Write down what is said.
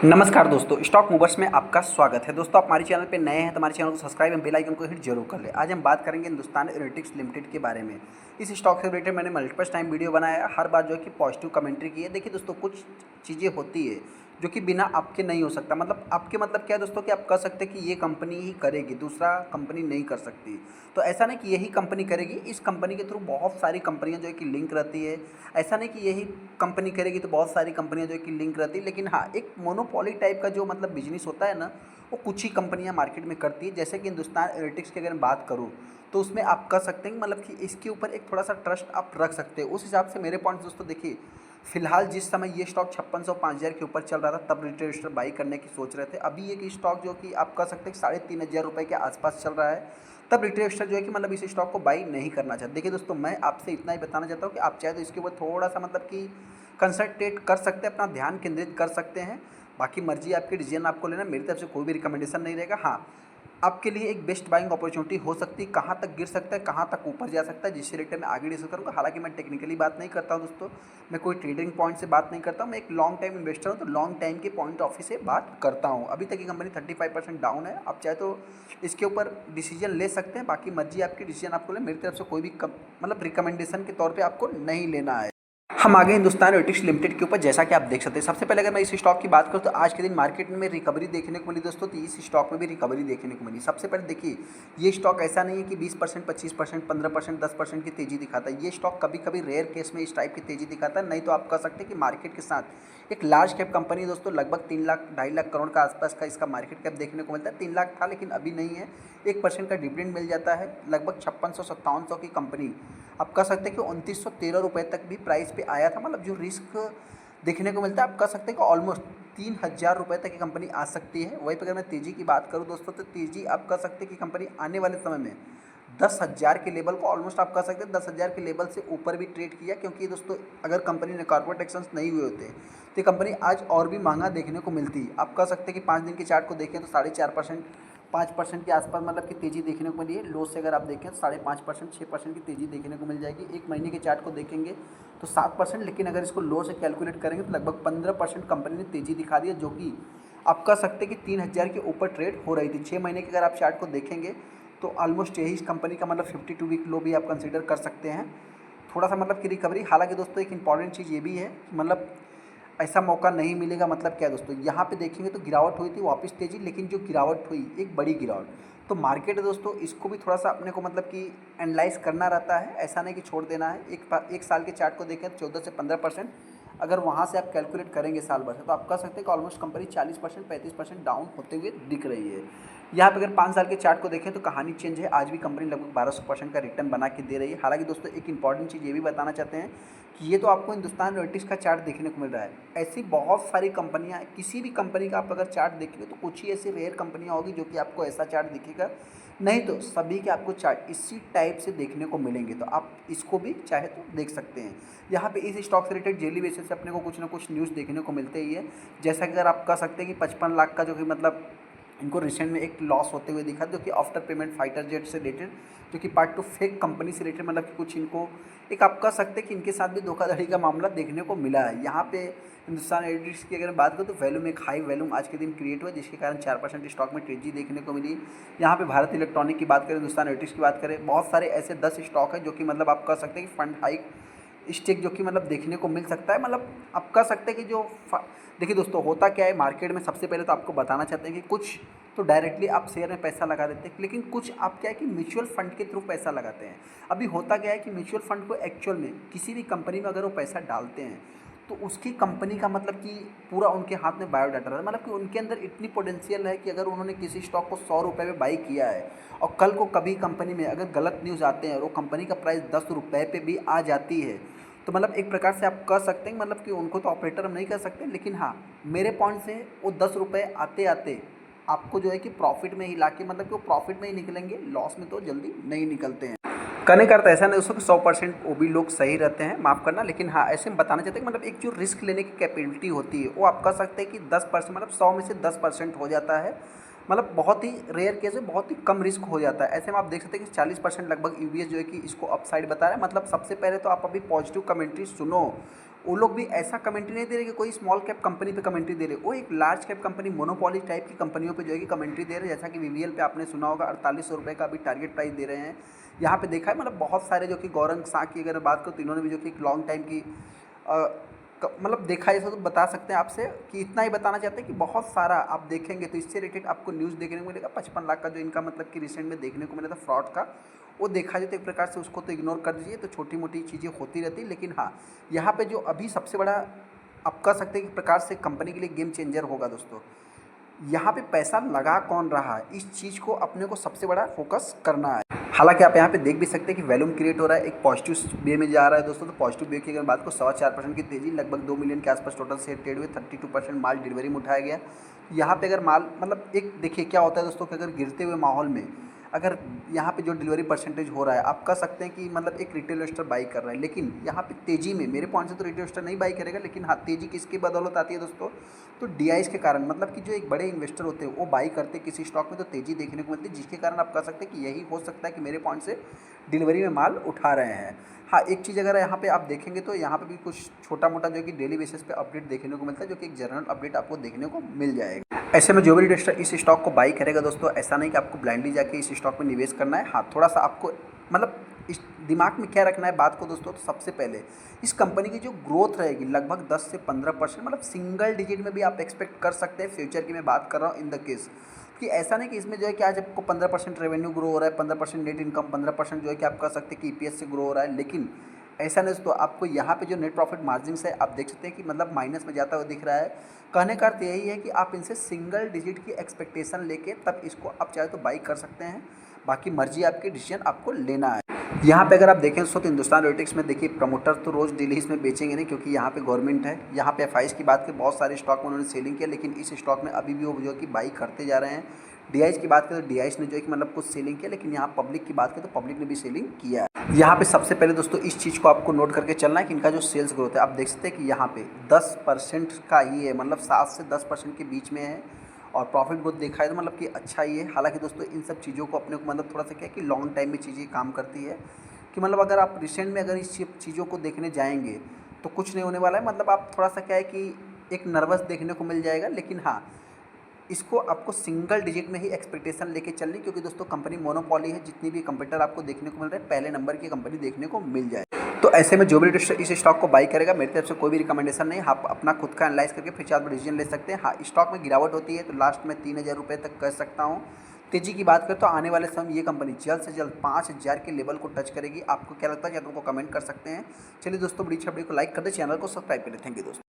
नमस्कार दोस्तों, stock movers में आपका स्वागत है। दोस्तों, आप हमारे चैनल पे नए हैं तो हमारे चैनल को सब्सक्राइब एवं बेल आइकन को हिट जरूर कर ले। आज हम बात करेंगे हिंदुस्तान एरोनॉटिक्स लिमिटेड के बारे में। इस स्टॉक से रिलेटेड मैंने मल्टीपल टाइम वीडियो बनाया है, हर बार जो है कि पॉजिटिव कमेंट्री की है। देखिए दोस्तों, कुछ चीज़ें होती है जो कि बिना आपके नहीं हो सकता। मतलब आपके मतलब क्या है दोस्तों कि आप कह सकते हैं कि ये कंपनी ही करेगी, दूसरा कंपनी नहीं कर सकती। तो ऐसा नहीं कि यही कंपनी करेगी, इस कंपनी के थ्रू बहुत सारी कंपनियां जो है कि लिंक रहती है। ऐसा नहीं कि यही कंपनी करेगी तो बहुत सारी कंपनियां जो है कि लिंक रहती है। लेकिन हाँ, एक मोनोपोली टाइप का जो मतलब बिजनेस होता है ना, वो कुछ ही कंपनियां मार्केट में करती है। जैसे कि हिंदुस्तान एरोनॉटिक्स की अगर मैं बात करूँ तो उसमें आप कह सकते हैं कि मतलब कि इसके ऊपर एक थोड़ा सा ट्रस्ट आप रख सकते हो। उस हिसाब से मेरे पॉइंट्स दोस्तों देखिए, फिलहाल जिस समय ये स्टॉक 5600 5000 के ऊपर चल रहा था तब रिटेल इन्वेस्टर बाई करने की सोच रहे थे। अभी एक स्टॉक जो कि आप कह सकते हैं 3500 रुपये के आसपास चल रहा है, तब रिटेल इन्वेस्टर जो है कि मतलब इस स्टॉक को बाई नहीं करना चाहते। देखिए दोस्तों, मैं आपसे इतना ही बताना चाहता हूँ कि आप चाहे तो इसके ऊपर थोड़ा सा मतलब कि कंसंट्रेट कर सकते हैं, अपना ध्यान केंद्रित कर सकते हैं। बाकी मर्जी आपकी, डिसीजन आपको लेना, मेरी तरफ से कोई भी रिकमेंडेशन नहीं रहेगा। हाँ, आपके लिए एक बेस्ट बाइंग अपॉर्चुनिटी हो सकती है, कहाँ तक गिर सकता है, कहाँ तक ऊपर जा सकता है, जिससे रिलेटेड मैं आगे डिस्कस करूँगा। हालांकि मैं टेक्निकली बात नहीं करता हूँ दोस्तों, मैं कोई ट्रेडिंग पॉइंट से बात नहीं करता हूँ, मैं एक लॉन्ग टाइम इन्वेस्टर हूँ, तो लॉन्ग टाइम के पॉइंट ऑफ व्यू से बात करता हूँ। अभी तक ये कंपनी 35% डाउन है, आप चाहे तो इसके ऊपर डिसीजन ले सकते हैं। बाकी मर्जी आपकी, डिसीजन आपको ले, मेरी तरफ से कोई भी मतलब रिकमेंडेशन के तौर पर आपको नहीं लेना है। हम आगे हिंदुस्तान एरोनॉटिक्स लिमिटेड के ऊपर, जैसा कि आप देख सकते हैं। सबसे पहले अगर मैं इस स्टॉक की बात करूं तो आज के दिन मार्केट में रिकवरी देखने को मिली दोस्तों, तो इस स्टॉक में भी रिकवरी देखने को मिली। सबसे पहले देखिए, ये स्टॉक ऐसा नहीं है कि 20%, 25%, 15%, 10% की तेजी दिखाता है। ये स्टॉक कभी कभी रेयर केस में इस टाइप की तेजी दिखाता है। नहीं तो आप कह सकते हैं कि मार्केट के साथ एक लार्ज कैप कंपनी दोस्तों, लगभग 3 लाख 2.5 लाख करोड़ का आसपास का इसका मार्केट कैप देखने को मिलता है। 3 लाख था लेकिन अभी नहीं है। 1% का डिविडेंड मिल जाता है। लगभग 5600-5700 की कंपनी, आप कह सकते हैं कि 2913 रुपये तक भी प्राइस पे आया था। मतलब जो रिस्क देखने को मिलता है, आप कह सकते हैं कि ऑलमोस्ट 3000 रुपये तक की कंपनी आ सकती है। वहीं पर अगर मैं तेज़ी की बात करूं दोस्तों, तो तेज़ी आप कह सकते हैं कि कंपनी आने वाले समय में 10,000 के लेवल को, ऑलमोस्ट आप कह सकते हैं 10,000 के लेवल से ऊपर भी ट्रेड किया। क्योंकि दोस्तों, अगर कंपनी ने कॉर्पोरेट एक्शंस नहीं हुए होते तो ये कंपनी आज और भी महंगा देखने को मिलती। आप कह सकते हैं कि 5 दिन के चार्ट को देखें तो 4.5%, 5% के आसपास मतलब की तेज़ी देखने को मिली है। लो से अगर आप देखें तो 5.5%, 6% की तेज़ी देखने को मिल जाएगी। एक महीने के चार्ट को देखेंगे तो 7%, लेकिन अगर इसको लो से कैलकुलेट करेंगे तो लगभग 15% कंपनी ने तेज़ी दिखा दी है, जो कि आप कह सकते हैं कि 3000 के ऊपर ट्रेड हो रही थी। 6 महीने के अगर आप चार्ट को देखेंगे तो ऑलमोस्ट यही इस कंपनी का मतलब 52 वीक लो भी आप कंसीडर कर सकते हैं। थोड़ा सा मतलब कि रिकवरी। हालांकि दोस्तों, एक इंपॉर्टेंट चीज़ ये भी है कि मतलब ऐसा मौका नहीं मिलेगा। मतलब क्या है दोस्तों, यहाँ पे देखेंगे तो गिरावट हुई थी, वापस तेजी, लेकिन जो गिरावट हुई एक बड़ी गिरावट। तो मार्केट है दोस्तों, इसको भी थोड़ा सा अपने को मतलब कि एनालाइज करना रहता है। ऐसा नहीं कि छोड़ देना है। एक साल के चार्ट को देखें तो 14 से 15%, अगर वहाँ से आप कैलकुलेट करेंगे साल भर से, तो आप कह सकते हैं कि ऑलमोस्ट कंपनी 40%, 35% डाउन होते हुए दिख रही है। यहाँ पे अगर 5 साल के चार्ट को देखें तो कहानी चेंज है। आज भी कंपनी लगभग 1200% का रिटर्न बना के दे रही है। हालांकि दोस्तों, एक इंपॉर्टेंट चीज़ ये भी बताना चाहते हैं कि ये तो आपको हिंदुस्तान एरोनॉटिक्स का चार्ट देखने को मिल रहा है। ऐसी बहुत सारी कंपनियां हैं, किसी भी कंपनी का आप अगर चार्ट देखेंगे तो कुछ ही ऐसी रेयर कंपनियां होगी जो कि आपको ऐसा चार्ट दिखेगा। नहीं तो सभी के आपको चार्ट इसी टाइप से देखने को मिलेंगे। तो आप इसको भी चाहे तो देख सकते हैं। यहाँ पे इस स्टॉक से रिलेटेड डेली बेसिस से अपने को कुछ ना कुछ न्यूज़ देखने को मिलते ही है। जैसा कि अगर आप कह सकते हैं कि 55 लाख का जो कि मतलब इनको रिसेंट में एक लॉस होते हुए दिखा, जो कि आफ्टर पेमेंट फाइटर जेट से रिलेटेड, जो कि पार्ट टू फेक कंपनी से रिलेटेड, मतलब कि कुछ इनको एक आप कह सकते हैं कि इनके साथ भी धोखाधड़ी का मामला देखने को मिला है। यहाँ पे हिंदुस्तान एरोनॉटिक्स की अगर मैं बात करूँ तो वैल्यूम, एक हाई वैल्यूम आज के दिन क्रिएट हुआ, जिसके कारण 4% स्टॉक में तेजी देखने को मिली। यहाँ पे भारत इलेक्ट्रॉनिक की बात करें, हिंदुस्तान एरोनॉटिक्स की बात करें, बहुत सारे ऐसे 10 स्टॉक है जो कि मतलब आप कह सकते हैं कि फंड हाइक स्टेक जो कि मतलब देखने को मिल सकता है। मतलब आप कह सकते हैं कि जो देखिए दोस्तों, होता क्या है मार्केट में, सबसे पहले तो आपको बताना चाहते हैं कि कुछ तो डायरेक्टली आप शेयर में पैसा लगा देते हैं, लेकिन कुछ आप क्या है कि म्यूचुअल फंड के थ्रू पैसा लगाते हैं। अभी होता क्या है कि म्यूचुअल फंड को एक्चुअल में किसी भी कंपनी में अगर वो पैसा डालते हैं तो उसकी कंपनी का मतलब कि पूरा उनके हाथ में बायोडाटा रहता है। मतलब कि उनके अंदर इतनी पोटेंशियल है कि अगर उन्होंने किसी स्टॉक को 100 रुपये में बाई किया है और कल को कभी कंपनी में अगर गलत न्यूज़ आते हैं और वो कंपनी का प्राइस 10 रुपये पे भी आ जाती है, तो मतलब एक प्रकार से आप कह सकते हैं मतलब कि उनको तो ऑपरेटर हम नहीं कह सकते, लेकिन हाँ, मेरे पॉइंट से वो 10 रुपये आते आते आपको जो है कि प्रॉफिट में ही लाके, मतलब कि वो प्रॉफिट में ही निकलेंगे, लॉस में तो जल्दी नहीं निकलते हैं। करने का अर्थ ऐसा नहीं दोस्तों कि 100% वो भी लोग सही रहते हैं, माफ़ करना, लेकिन हाँ, ऐसे में बताना चाहते हैं कि मतलब एक जो रिस्क लेने की कैपेबिलिटी होती है वो आप कह सकते हैं कि 10%, मतलब 100 में से 10% हो जाता है। मतलब बहुत ही रेयर केस है, बहुत ही कम रिस्क हो जाता है। ऐसे में आप देख सकते हैं कि 40% लगभग यूबीएस जो है कि इसको अपसाइड बता रहा है। मतलब सबसे पहले तो आप अभी पॉजिटिव कमेंट्री सुनो, वो लोग भी ऐसा कमेंट्री नहीं दे रहे कि कोई स्मॉल कैप कंपनी पे कमेंट्री दे रहे, वो एक large cap company monopoly type की कंपनियों पे जो है कि कमेंट्री दे रहे हैं। जैसा कि वीवीएल पे आपने सुना होगा 4800 रुपये का अभी टारगेट प्राइस दे रहे हैं। यहाँ पे देखा है मतलब बहुत सारे जो कि गौरंग सा की अगर बात करो तो इन्होंने भी जो कि एक लॉन्ग टाइम की मतलब देखा है, ऐसा तो बता सकते हैं आपसे कि इतना ही बताना चाहते हैं कि बहुत सारा आप देखेंगे तो इससे रिलेटेड आपको न्यूज़ देखने को मिलेगा। 55 लाख का जो इनका मतलब कि रिसेंट में देखने को मिला था फ्रॉड का, वो देखा जाए तो एक प्रकार से उसको तो इग्नोर कर दीजिए, तो छोटी मोटी चीज़ें होती रहती। लेकिन हाँ, यहाँ पे जो अभी सबसे बड़ा आप कह सकते हैं कि प्रकार से कंपनी के लिए गेम चेंजर होगा दोस्तों, यहाँ पे पैसा लगा कौन रहा है, इस चीज़ को अपने को सबसे बड़ा फोकस करना है। हालांकि आप यहाँ पे देख भी सकते हैं कि वैल्यूम क्रिएट हो रहा है, एक पॉजिटिव वे में जा रहा है दोस्तों। तो पॉजिटिव वे की अगर बात को 4.25% की तेज़ी, लगभग 2 मिलियन के आसपास टोटल शेयर ट्रेड हुए, 32% माल डिलीवरी में उठाया गया। यहाँ पे अगर माल मतलब एक देखिए क्या होता है दोस्तों कि अगर गिरते हुए माहौल में अगर यहाँ पे जो डिलीवरी परसेंटेज हो रहा है, आप कह सकते हैं कि मतलब एक रिटेल इन्वेस्टर बाई कर रहा है। लेकिन यहाँ पे तेज़ी में मेरे पॉइंट से तो रिटेल इन्वेस्टर नहीं बाई करेगा, लेकिन हाँ तेज़ी किसकी बदौलत आती है दोस्तों, तो डीआईएस के कारण, मतलब कि जो एक बड़े इन्वेस्टर होते हैं वो बाई करते हैं किसी स्टॉक में तो तेज़ी देखने को मिलती है, जिसके कारण आप कह सकते हैं कि यही हो सकता है कि मेरे पॉइंट से डिलीवरी में माल उठा रहे हैं। हाँ, एक चीज़ अगर यहाँ पे आप देखेंगे तो यहाँ पे भी कुछ छोटा मोटा जो कि डेली बेसिस पे अपडेट देखने को मिलता है, जो कि एक जनरल अपडेट आपको देखने को मिल जाएगा। ऐसे में जो भी इन्वेस्टर इस स्टॉक को बाई करेगा दोस्तों, ऐसा नहीं कि आपको ब्लाइंडली जाके इस स्टॉक में निवेश करना है। हाँ, थोड़ा सा आपको मतलब इस दिमाग में क्या रखना है बात को दोस्तों, तो सबसे पहले इस कंपनी की जो ग्रोथ रहेगी लगभग 10 से 15%, मतलब सिंगल डिजिट में भी आप एक्सपेक्ट कर सकते हैं। फ्यूचर की मैं बात कर रहा हूँ इन द केस कि ऐसा नहीं कि इसमें जो है कि आज आपको 15% रेवेन्यू ग्रो हो रहा है, 15% नेट इनकम, 15% जो है कि आप कह सकते हैं कि ईपीएस से ग्रो हो रहा है। लेकिन ऐसा नहीं दोस्तों, आपको यहाँ पे जो नेट प्रॉफिट मार्जिन है आप देख सकते हैं कि मतलब माइनस में जाता हुआ दिख रहा है। कहने का अर्थ यही है कि आप इनसे सिंगल डिजिट की एक्सपेक्टेशन लेके तब इसको आप चाहे तो बाई कर सकते हैं, बाकी मर्जी आपकी, डिसीजन आपको लेना है। यहाँ पे अगर आप देखें दोस्तों तो हिंदुस्तान एरोनॉटिक्स में देखिए प्रमोटर तो रोज़ डेली इसमें बेचेंगे नहीं, क्योंकि यहाँ पे गवर्नमेंट है। यहाँ पे एफआईएस की बात करें, बहुत सारे स्टॉक में उन्होंने सेलिंग किया, लेकिन इस स्टॉक में अभी भी वो जो कि बाई करते जा रहे हैं। डीआईएस की बात करें तो डीआईएस ने जो है कि मतलब कुछ सेलिंग किया, लेकिन यहाँ पब्लिक की बात करें तो पब्लिक ने भी सेलिंग किया है। यहाँ पे सबसे पहले दोस्तों इस चीज़ को आपको नोट करके चलना है कि इनका जो सेल्स ग्रोथ है आप देख सकते हैं कि यहाँ पे 10% का ही है, मतलब 7 से 10% के बीच में है। और प्रॉफिट ग्रोथ देखा है तो मतलब कि अच्छा ही है। हालांकि दोस्तों इन सब चीज़ों को अपने को मतलब थोड़ा सा क्या है कि लॉन्ग टाइम में चीज़ें काम करती है, कि मतलब अगर आप रिसेंट में अगर इस चीज़ों को देखने जाएंगे तो कुछ नहीं होने वाला है। मतलब आप थोड़ा सा क्या है कि एक नर्वस देखने को मिल जाएगा। लेकिन हाँ, इसको आपको सिंगल डिजिट में ही एक्सपेक्टेशन लेके चलनी, क्योंकि दोस्तों कंपनी मोनोपोली है। जितनी भी कंपटीटर आपको देखने को मिल रहे हैं पहले नंबर की कंपनी देखने को मिल जाए। तो ऐसे में जो भी इन्वेस्टर इस स्टॉक को बाई करेगा, मेरी तरफ से कोई भी रिकमेंडेशन नहीं, आप अपना खुद का एनालाइज करके फिर चार डिसीजन ले सकते हैं। हाँ, स्टॉक में गिरावट होती है तो लास्ट में 3000 रुपये तक कर सकता हूँ। तेजी की बात करें तो आने वाले समय ये कंपनी जल्द से जल्द 5000 के लेवल को टच करेगी। आपको क्या लगता है, क्या तुमको कमेंट कर सकते हैं। चलिए दोस्तों, बड़ी छबड़ी को लाइक कर दे, चैनल को सब्सक्राइब करें। थैंक यू दोस्तों।